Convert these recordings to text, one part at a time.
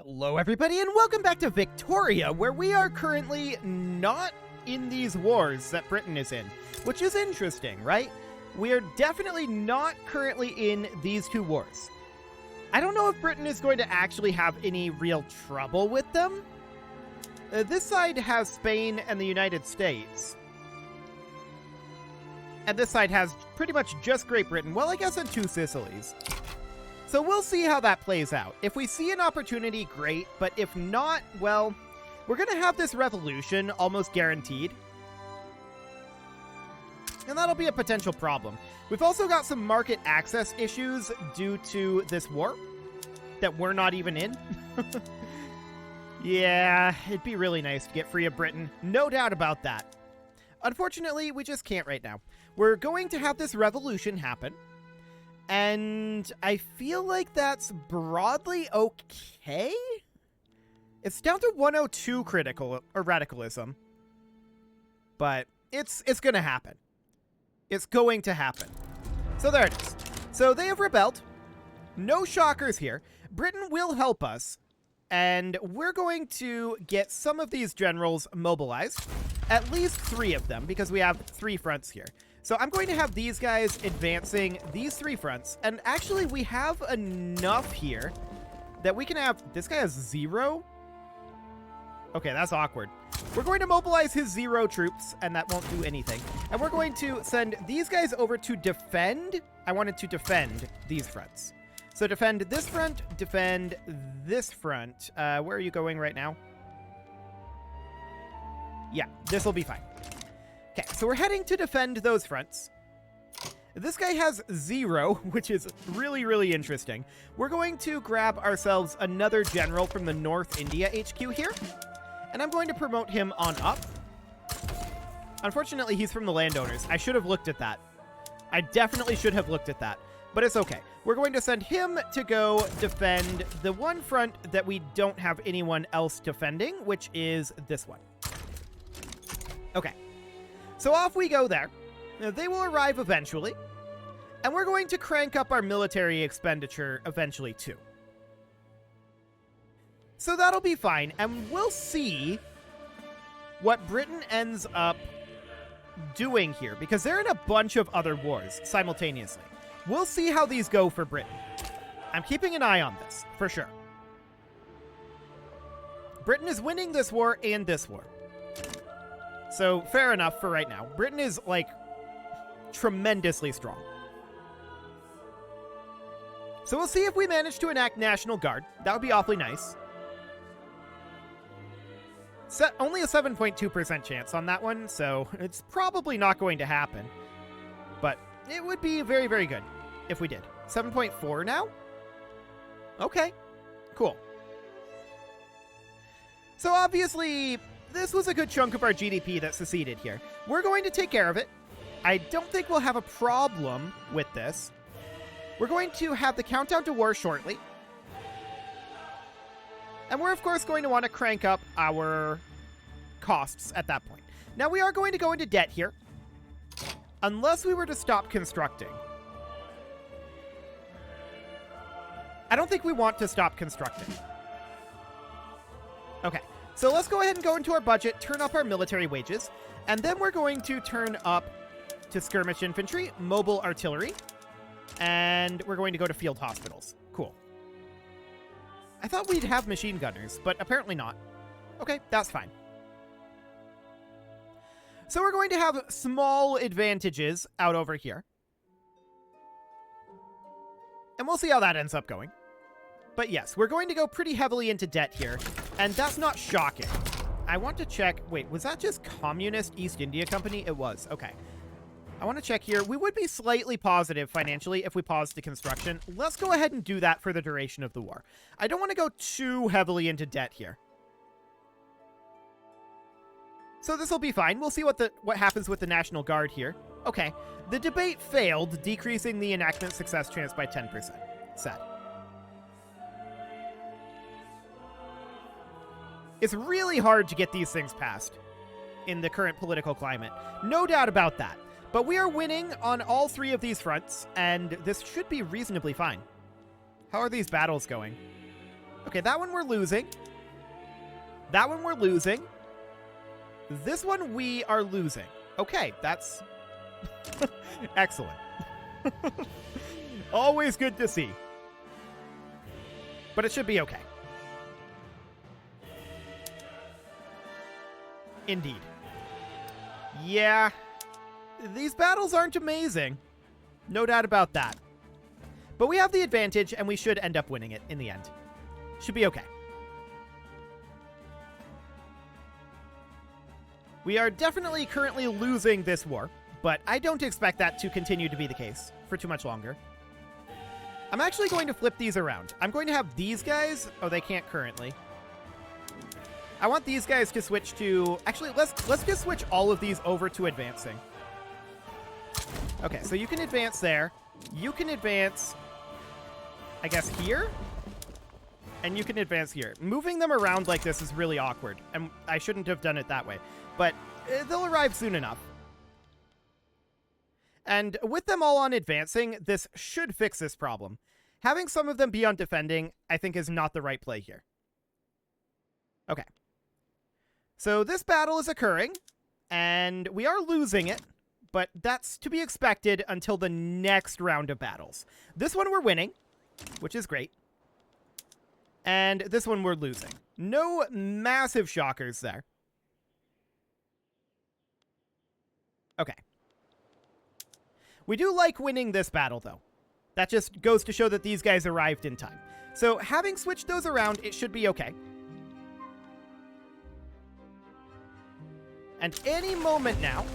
Hello everybody and welcome back to Victoria, where we are currently not in these wars that Britain is in, which is interesting, right? We are definitely not currently in these two wars. I don't know if Britain is going to actually have any real trouble with them. This side has Spain and the United States. And this side has pretty much just Great Britain. Well, I guess and two Sicilies. So we'll see how that plays out. If we see an opportunity, great. But if not, well, we're going to have this revolution almost guaranteed. And that'll be a potential problem. We've also got some market access issues due to this war that we're not even in. Yeah, it'd be really nice to get free of Britain. No doubt about that. Unfortunately, we just can't right now. We're going to have this revolution happen. And I feel like that's broadly okay. It's down to 102 critical or radicalism. But it's going to happen. It's going to happen. So there it is. So they have rebelled. No shockers here. Britain will help us. And we're going to get some of these generals mobilized. At least 3 of them, because we have 3 fronts here. So I'm going to have these guys advancing these 3 fronts. And actually, we have enough here that we can have... This guy has 0? Okay, that's awkward. We're going to mobilize his 0 troops, and that won't do anything. And we're going to send these guys over to defend. I wanted to defend these fronts. So defend this front, defend this front. Where are you going right now? Yeah, this will be fine. Okay, so we're heading to defend those fronts. This guy has 0, which is really, really interesting. We're going to grab ourselves another general from the North India HQ here. And I'm going to promote him on up. Unfortunately, he's from the landowners. I should have looked at that. I definitely should have looked at that. But it's okay. We're going to send him to go defend the one front that we don't have anyone else defending, which is this one. Okay. So off we go there. Now, they will arrive eventually. And we're going to crank up our military expenditure eventually too. So that'll be fine. And we'll see what Britain ends up doing here. Because they're in a bunch of other wars simultaneously. We'll see how these go for Britain. I'm keeping an eye on this, for sure. Britain is winning this war and this war. So, fair enough for right now. Britain is, like, tremendously strong. So we'll see if we manage to enact National Guard. That would be awfully nice. Only a 7.2% chance on that one, so it's probably not going to happen. But it would be very, very good if we did. 7.4 now? Okay, cool. So obviously, this was a good chunk of our GDP that seceded here. We're going to take care of it. I don't think we'll have a problem with this. We're going to have the countdown to war shortly. And we're, of course, going to want to crank up our costs at that point. Now, we are going to go into debt here. Unless we were to stop constructing. I don't think we want to stop constructing. Okay, so let's go ahead and go into our budget, turn up our military wages, and then we're going to turn up to skirmish infantry, mobile artillery, and we're going to go to field hospitals. Cool. I thought we'd have machine gunners, but apparently not. Okay, that's fine. So we're going to have small advantages out over here. And we'll see how that ends up going. But yes, we're going to go pretty heavily into debt here. And that's not shocking. I want to check... Wait, was that just Communist East India Company? It was. Okay. I want to check here. We would be slightly positive financially if we paused the construction. Let's go ahead and do that for the duration of the war. I don't want to go too heavily into debt here. So this will be fine. We'll see what happens with the National Guard here. Okay. The debate failed, decreasing the enactment success chance by 10%. Sad. It's really hard to get these things passed in the current political climate. No doubt about that. But we are winning on all 3 of these fronts, and this should be reasonably fine. How are these battles going? Okay, that one we're losing. That one we're losing. This one we are losing. Okay, that's excellent. Always good to see. But it should be okay. Indeed. Yeah. These battles aren't amazing. No doubt about that. But we have the advantage, and we should end up winning it in the end. Should be okay. We are definitely currently losing this war, but I don't expect that to continue to be the case for too much longer. I'm actually going to flip these around. I'm going to have these guys... Oh, they can't currently. I want these guys to switch to... Actually, let's just switch all of these over to advancing. Okay, so you can advance there. You can advance, I guess, here? And you can advance here. Moving them around like this is really awkward, and I shouldn't have done it that way. But they'll arrive soon enough. And with them all on advancing, this should fix this problem. Having some of them be on defending, I think, is not the right play here. Okay. So this battle is occurring, and we are losing it, but that's to be expected until the next round of battles. This one we're winning, which is great. And this one we're losing. No massive shockers there. Okay. We do like winning this battle, though. That just goes to show that these guys arrived in time. So having switched those around, it should be okay. And any moment now,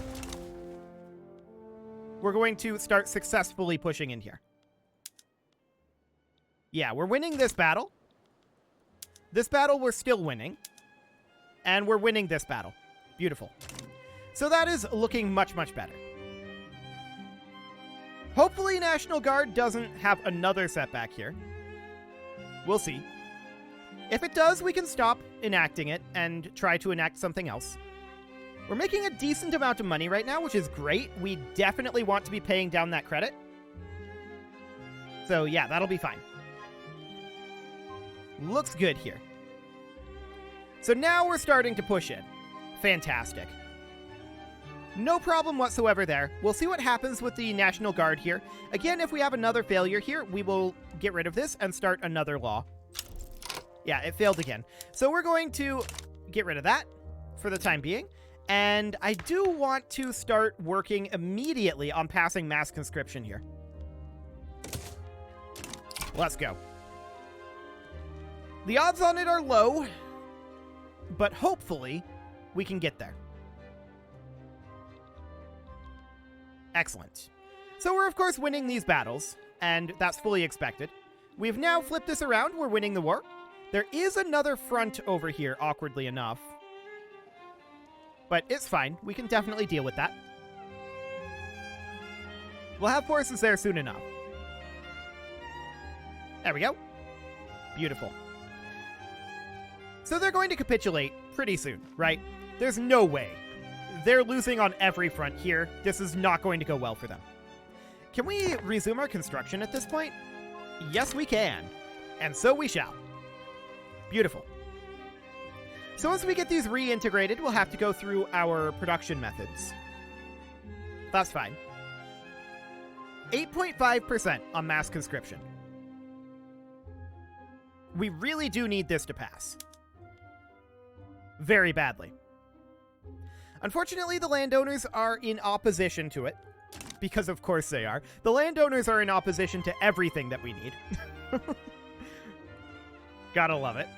we're going to start successfully pushing in here. Yeah, we're winning this battle. This battle we're still winning. And we're winning this battle. Beautiful. So that is looking much, much better. Hopefully National Guard doesn't have another setback here. We'll see. If it does, we can stop enacting it and try to enact something else. We're making a decent amount of money right now, which is great. We definitely want to be paying down that credit. So yeah, that'll be fine. Looks good here. So now we're starting to push in. Fantastic. No problem whatsoever there. We'll see what happens with the National Guard here. Again, if we have another failure here, we will get rid of this and start another law. Yeah, it failed again. So we're going to get rid of that for the time being. And I do want to start working immediately on passing mass conscription here. Let's go. The odds on it are low, but hopefully we can get there. Excellent. So we're, of course, winning these battles, and that's fully expected. We've now flipped this around. We're winning the war. There is another front over here, awkwardly enough. But it's fine. We can definitely deal with that. We'll have forces there soon enough. There we go. Beautiful. So they're going to capitulate pretty soon, right? There's no way. They're losing on every front here. This is not going to go well for them. Can we resume our construction at this point? Yes, we can. And so we shall. Beautiful. So once we get these reintegrated, we'll have to go through our production methods. That's fine. 8.5% on mass conscription. We really do need this to pass. Very badly. Unfortunately, the landowners are in opposition to it. Because of course they are. The landowners are in opposition to everything that we need. Gotta love it.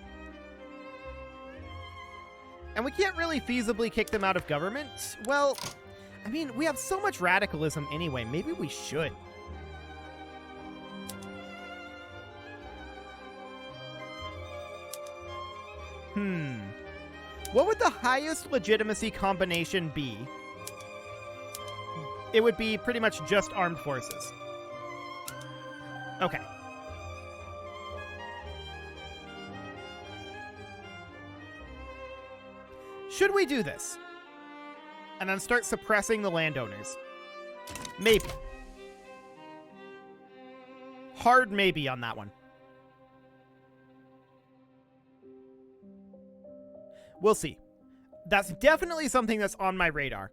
And we can't really feasibly kick them out of government. Well, I mean, we have so much radicalism anyway. Maybe we should. What would the highest legitimacy combination be? It would be pretty much just armed forces. Okay. Should we do this? And then start suppressing the landowners? Maybe. Hard maybe on that one. We'll see. That's definitely something that's on my radar.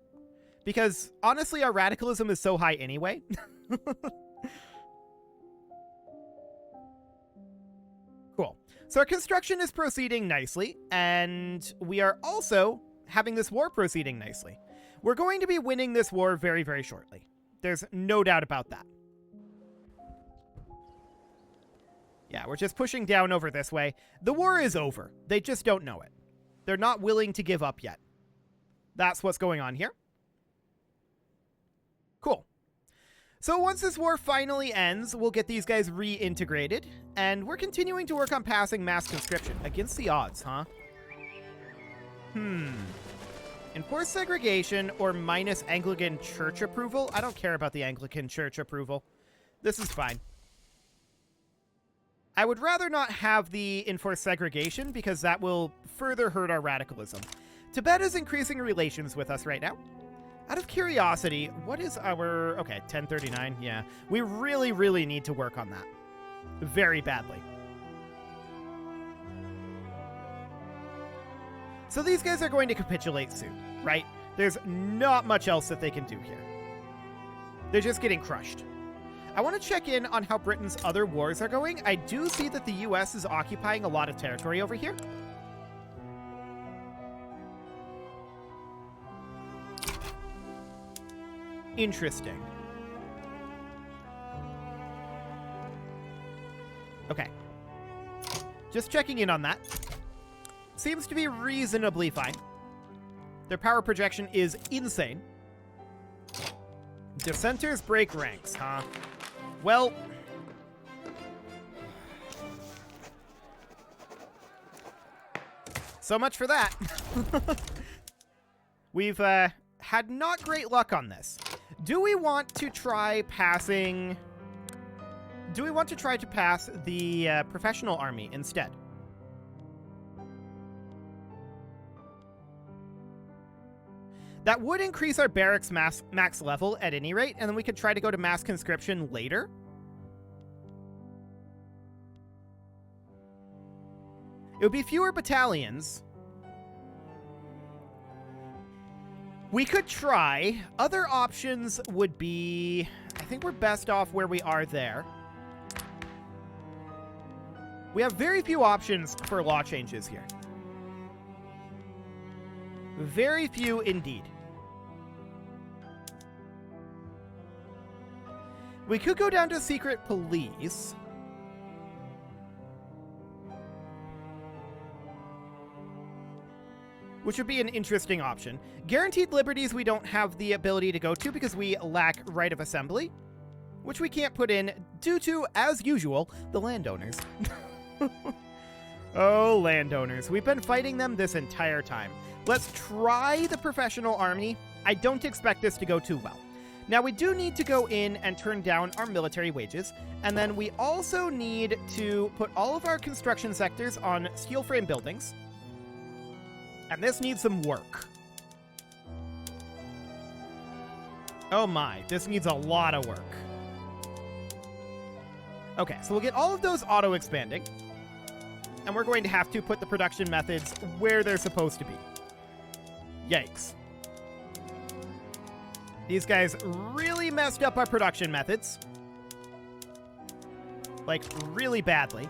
Because, honestly, our radicalism is so high anyway. Cool. So our construction is proceeding nicely, and we are also having this war proceeding nicely. We're going to be winning this war very, very shortly. There's no doubt about that. Yeah, we're just pushing down over this way. The war is over. They just don't know it. They're not willing to give up yet. That's what's going on here. Cool. So once this war finally ends, we'll get these guys reintegrated, and we're continuing to work on passing mass conscription. Against the odds, huh? Enforce segregation or minus Anglican church approval? I don't care about the Anglican church approval. This is fine. I would rather not have the enforced segregation because that will further hurt our radicalism. Tibet is increasing relations with us right now. Out of curiosity, what is our... Okay, 1039, yeah. We really, really need to work on that. Very badly. So these guys are going to capitulate soon, right? There's not much else that they can do here. They're just getting crushed. I want to check in on how Britain's other wars are going. I do see that the US is occupying a lot of territory over here. Interesting. Okay. Just checking in on that. Seems to be reasonably fine. Their power projection is insane. Dissenters break ranks, huh? Well... so much for that. We've had not great luck on this. Do we want to try passing... Do we want to try to pass the professional army instead? That would increase our barracks max level at any rate, and then we could try to go to mass conscription later. It would be fewer battalions. We could try. Other options would be... I think we're best off where we are there. We have very few options for law changes here. Very few indeed. We could go down to secret police. Which would be an interesting option. Guaranteed liberties we don't have the ability to go to because we lack right of assembly, which we can't put in due to, as usual, the landowners. Oh, landowners. We've been fighting them this entire time. Let's try the professional army. I don't expect this to go too well. Now, we do need to go in and turn down our military wages, and then we also need to put all of our construction sectors on steel frame buildings. And this needs some work. Oh my, this needs a lot of work. Okay, so we'll get all of those auto-expanding. And we're going to have to put the production methods where they're supposed to be. Yikes. These guys really messed up our production methods. Like, really badly.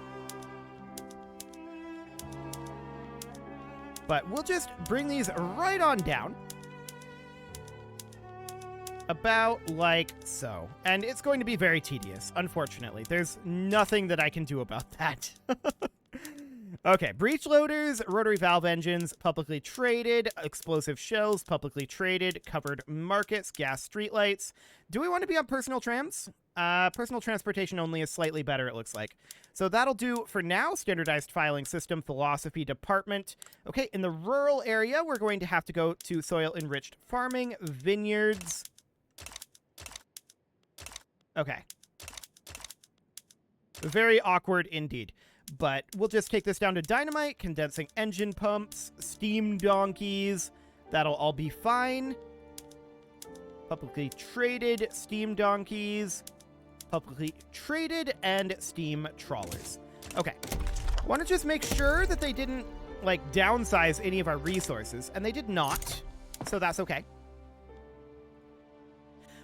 But we'll just bring these right on down. About like so. And it's going to be very tedious, unfortunately. There's nothing that I can do about that. Okay, breech loaders, rotary valve engines, publicly traded, explosive shells, publicly traded, covered markets, gas streetlights. Do we want to be on personal trams? Personal transportation only is slightly better, it looks like. So that'll do for now. Standardized filing system, philosophy department. Okay, in the rural area, we're going to have to go to soil-enriched farming, vineyards. Okay. Very awkward indeed. But we'll just take this down to dynamite, condensing engine pumps, steam donkeys. That'll all be fine. Publicly traded steam donkeys. Publicly traded and steam trawlers. Okay. Want to just make sure that they didn't like, downsize any of our resources, and they did not, so that's okay.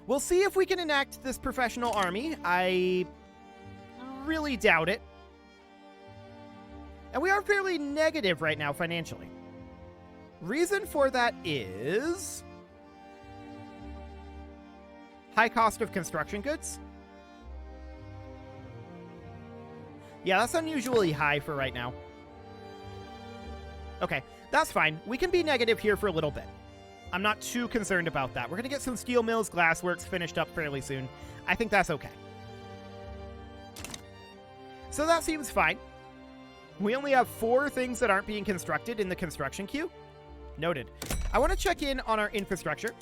We'll see if we can enact this professional army. I really doubt it. And we are fairly negative right now financially. Reason for that is high cost of construction goods. Yeah, that's unusually high for right now. Okay, that's fine. We can be negative here for a little bit. I'm not too concerned about that. We're going to get some steel mills, glassworks finished up fairly soon. I think that's okay. So that seems fine. We only have 4 things that aren't being constructed in the construction queue. Noted. I want to check in on our infrastructure.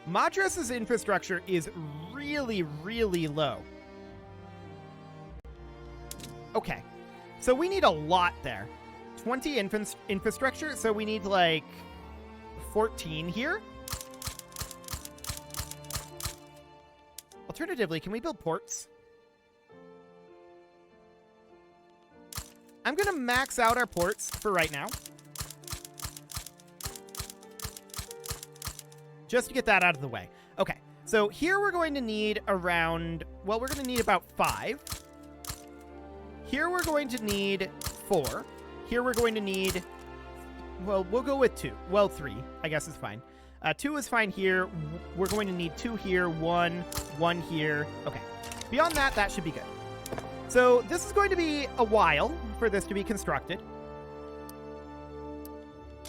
Madras's infrastructure is really, really low. Okay. So we need a lot there. 20 infrastructure, so we need like 14 here. Alternatively, can we build ports? I'm going to max out our ports for right now. Just to get that out of the way. Okay, so here we're going to need around, well, we're going to need about 5. Here we're going to need 4. Here we're going to need, well, we'll go with 2. Well, 3, I guess is fine. 2 is fine here. We're going to need 2 here, 1 here. Okay. Beyond that, that should be good. So this is going to be a while for this to be constructed.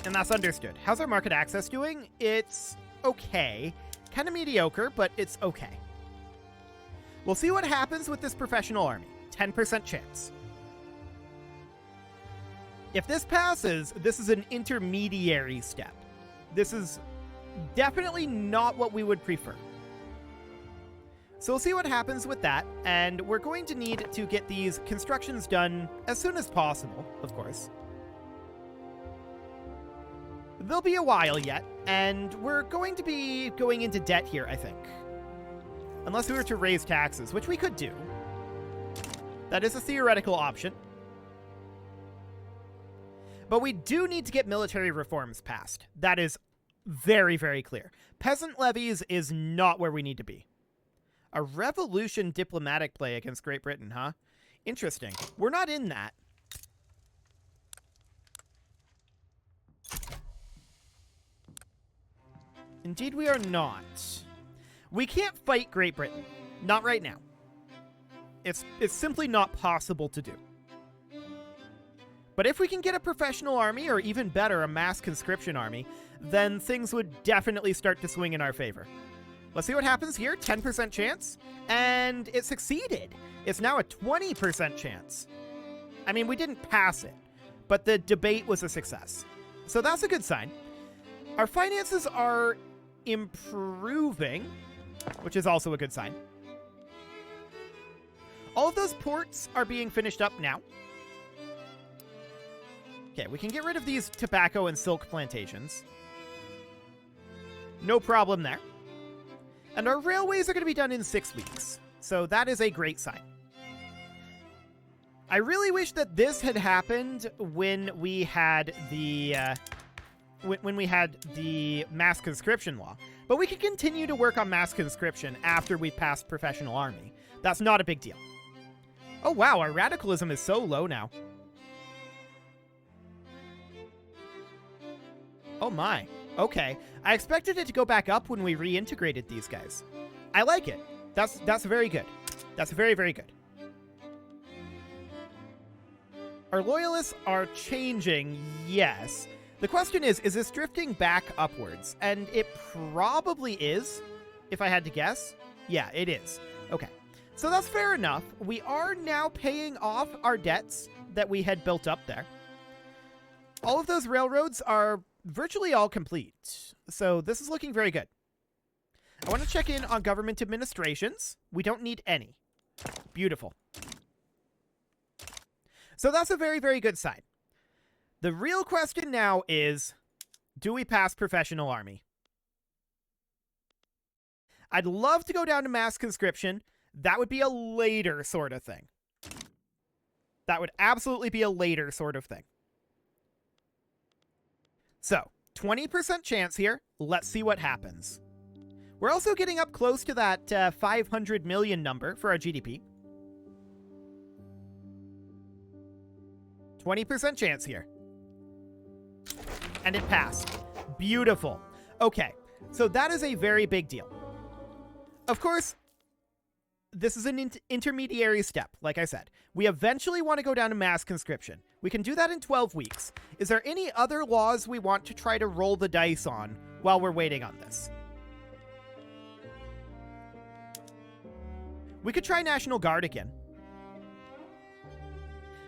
And that's understood. How's our market access doing? It's okay. Kind of mediocre, but it's okay. We'll see what happens with this professional army. 10% chance. If this passes, this is an intermediary step. This is definitely not what we would prefer. So we'll see what happens with that, and we're going to need to get these constructions done as soon as possible, of course. There'll be a while yet, and we're going to be going into debt here, I think. Unless we were to raise taxes, which we could do. That is a theoretical option. But we do need to get military reforms passed. That is very, very clear. Peasant levies is not where we need to be. A revolution diplomatic play against Great Britain, huh? Interesting. We're not in that. Indeed, we are not. We can't fight Great Britain. Not right now. It's simply not possible to do. But if we can get a professional army, or even better, a mass conscription army, then things would definitely start to swing in our favor. Let's see what happens here. 10% chance. And it succeeded. It's now a 20% chance. I mean, we didn't pass it, but the debate was a success. So that's a good sign. Our finances are improving, which is also a good sign. All of those ports are being finished up now. Okay, we can get rid of these tobacco and silk plantations. No problem there. And our railways are going to be done in 6 weeks. So that is a great sign. I really wish that this had happened when we had the mass conscription law. But we can continue to work on mass conscription after we've passed professional army. That's not a big deal. Oh wow, our radicalism is so low now. Oh my. Okay. I expected it to go back up when we reintegrated these guys. I like it. That's very good. That's very, very good. Our loyalists are changing, yes. The question is this drifting back upwards? And it probably is, if I had to guess. Yeah, it is. Okay. So that's fair enough. We are now paying off our debts that we had built up there. All of those railroads are virtually all complete. So this is looking very good. I want to check in on government administrations. We don't need any. Beautiful. So that's a very, very good sign. The real question now is, do we pass professional army? I'd love to go down to mass conscription. That would be a later sort of thing. That would absolutely be a later sort of thing. So, 20% chance here. Let's see what happens. We're also getting up close to that 500 million number for our GDP. 20% chance here. And it passed. Beautiful. Okay, so that is a very big deal. Of course, this is an intermediary step, like I said. We eventually want to go down to mass conscription. We can do that in 12 weeks. Is there any other laws we want to try to roll the dice on while we're waiting on this? We could try National Guard again.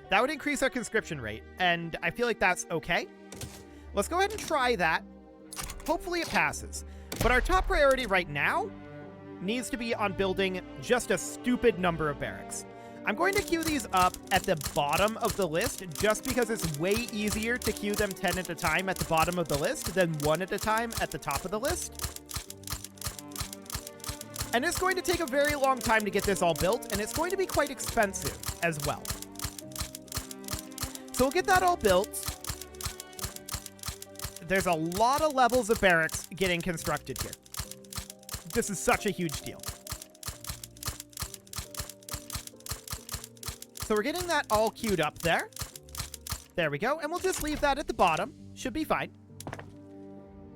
That would increase our conscription rate, and I feel like that's okay. Let's go ahead and try that. Hopefully it passes. But our top priority right now needs to be on building just a stupid number of barracks. I'm going to queue these up at the bottom of the list just because it's way easier to queue them 10 at a time at the bottom of the list than 1 at a time at the top of the list. And it's going to take a very long time to get this all built, and it's going to be quite expensive as well. So we'll get that all built. There's a lot of levels of barracks getting constructed here. This is such a huge deal. So we're getting that all queued up there. There we go. And we'll just leave that at the bottom. Should be fine.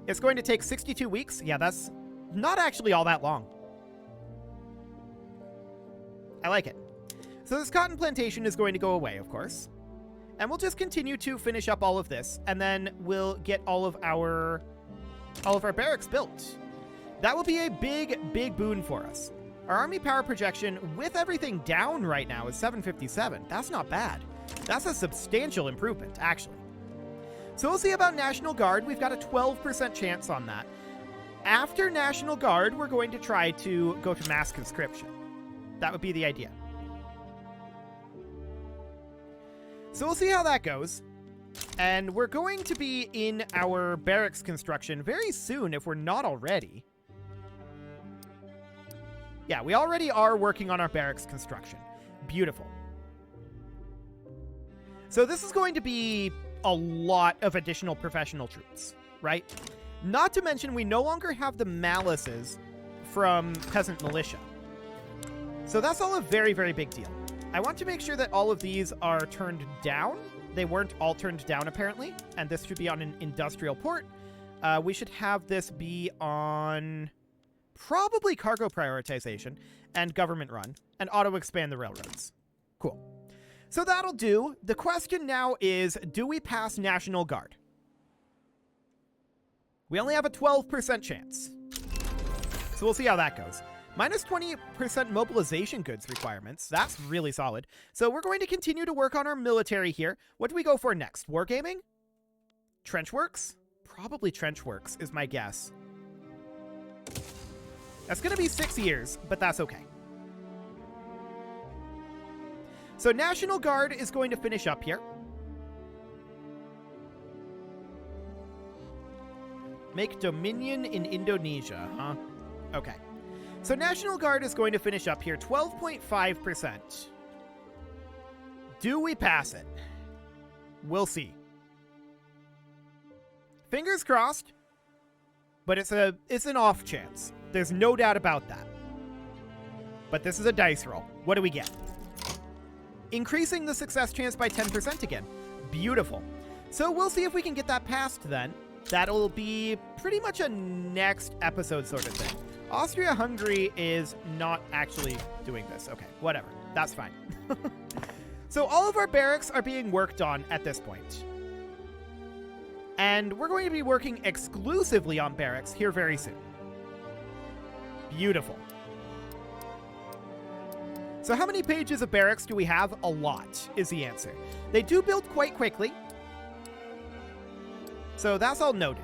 It's going to take 62 weeks. Yeah, that's not actually all that long. I like it. So this cotton plantation is going to go away, of course. And we'll just continue to finish up all of this, and then we'll get all of our barracks built. That will be a big, big boon for us. Our army power projection with everything down right now is 757. That's not bad. That's a substantial improvement, actually. So we'll see about National Guard. We've got a 12% chance on that. After National Guard, we're going to try to go to mass conscription. That would be the idea. So we'll see how that goes. And we're going to be in our barracks construction very soon if we're not already. Yeah, we already are working on our barracks construction. Beautiful. So this is going to be a lot of additional professional troops, right? Not to mention we no longer have the malices from peasant militia. So that's all a very, very big deal. I want to make sure that all of these are turned down. They weren't all turned down, apparently, and this should be on an industrial port. We should have this be on probably cargo prioritization and government run and auto-expand the railroads. Cool. So that'll do. The question now is, do we pass National Guard? We only have a 12% chance. So we'll see how that goes. Minus 20% mobilization goods requirements. That's really solid. So we're going to continue to work on our military here. What do we go for next? Wargaming? Trenchworks? Probably Trenchworks is my guess. That's going to be 6 years, but that's okay. So National Guard is going to finish up here. Make Dominion in Indonesia, huh? Okay. So National Guard is going to finish up here, 12.5%. Do we pass it? We'll see. Fingers crossed, but it's an off chance. There's no doubt about that. But this is a dice roll. What do we get? Increasing the success chance by 10% again. Beautiful. So we'll see if we can get that passed then. That'll be pretty much a next episode sort of thing. Austria-Hungary is not actually doing this. Okay, whatever. That's fine. So all of our barracks are being worked on at this point. And we're going to be working exclusively on barracks here very soon. Beautiful. So how many pages of barracks do we have? A lot is the answer. They do build quite quickly. So that's all noted.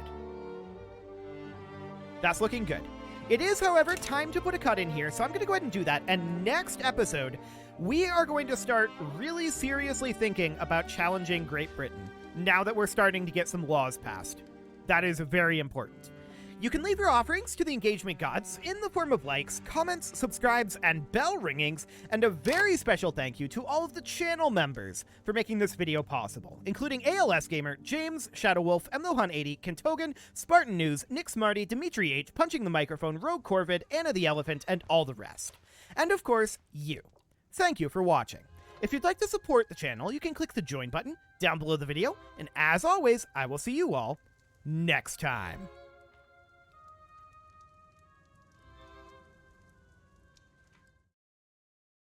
That's looking good. It is, however, time to put a cut in here, so I'm going to go ahead and do that. And next episode, we are going to start really seriously thinking about challenging Great Britain now that we're starting to get some laws passed. That is very important. You can leave your offerings to the engagement gods in the form of likes, comments, subscribes, and bell ringings, and a very special thank you to all of the channel members for making this video possible, including ALS Gamer, James, Shadow Wolf, MLohan80, Kentogan, Spartan News, Nick Smarty, Dimitri H, Punching the Microphone, Rogue Corvid, Anna the Elephant, and all the rest. And of course, you. Thank you for watching. If you'd like to support the channel, you can click the join button down below the video, and as always, I will see you all next time.